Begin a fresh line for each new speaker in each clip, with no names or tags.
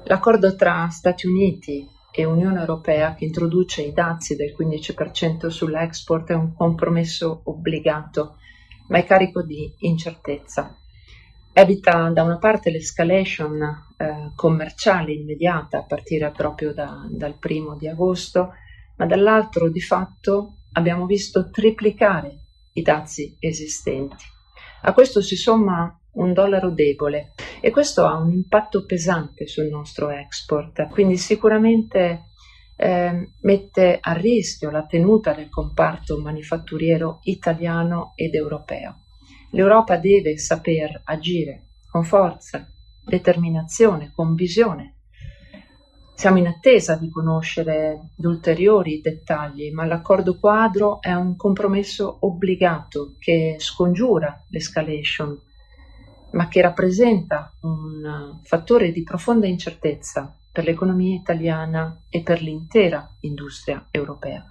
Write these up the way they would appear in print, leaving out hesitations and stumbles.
L'accordo tra Stati Uniti e Unione Europea che introduce i dazi del 15% sull'export è un compromesso obbligato, ma è carico di incertezza. Evita da una parte l'escalation commerciale immediata a partire proprio dal 1° di agosto, ma dall'altro di fatto abbiamo visto triplicare i dazi esistenti. A questo si somma un dollaro debole e questo ha un impatto pesante sul nostro export, quindi sicuramente mette a rischio la tenuta del comparto manifatturiero italiano ed europeo. L'Europa deve saper agire con forza, determinazione, con visione. Siamo in attesa di conoscere gli ulteriori dettagli, ma l'accordo quadro è un compromesso obbligato che scongiura l'escalation, ma che rappresenta un fattore di profonda incertezza per l'economia italiana e per l'intera industria europea.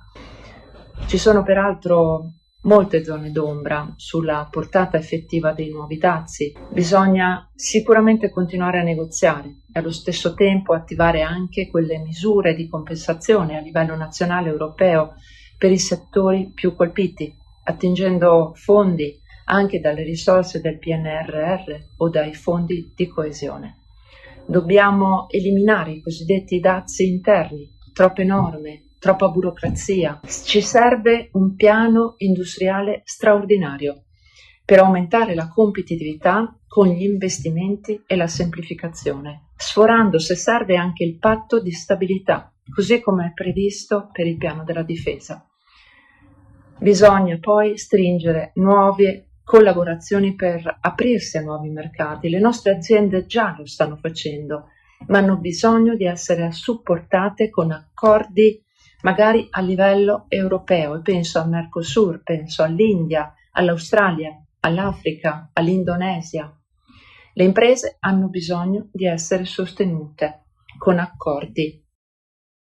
Ci sono peraltro molte zone d'ombra sulla portata effettiva dei nuovi dazi. Bisogna sicuramente continuare a negoziare e allo stesso tempo attivare anche quelle misure di compensazione a livello nazionale e europeo per i settori più colpiti, attingendo fondi anche dalle risorse del PNRR o dai fondi di coesione. Dobbiamo eliminare i cosiddetti dazi interni, troppe norme, troppa burocrazia. Ci serve un piano industriale straordinario per aumentare la competitività con gli investimenti e la semplificazione, sforando se serve anche il patto di stabilità, così come è previsto per il piano della difesa. Bisogna poi stringere nuove collaborazioni per aprirsi a nuovi mercati. Le nostre aziende già lo stanno facendo, ma hanno bisogno di essere supportate con accordi magari a livello europeo, e penso al Mercosur, penso all'India, all'Australia, all'Africa, all'Indonesia. Le imprese hanno bisogno di essere sostenute con accordi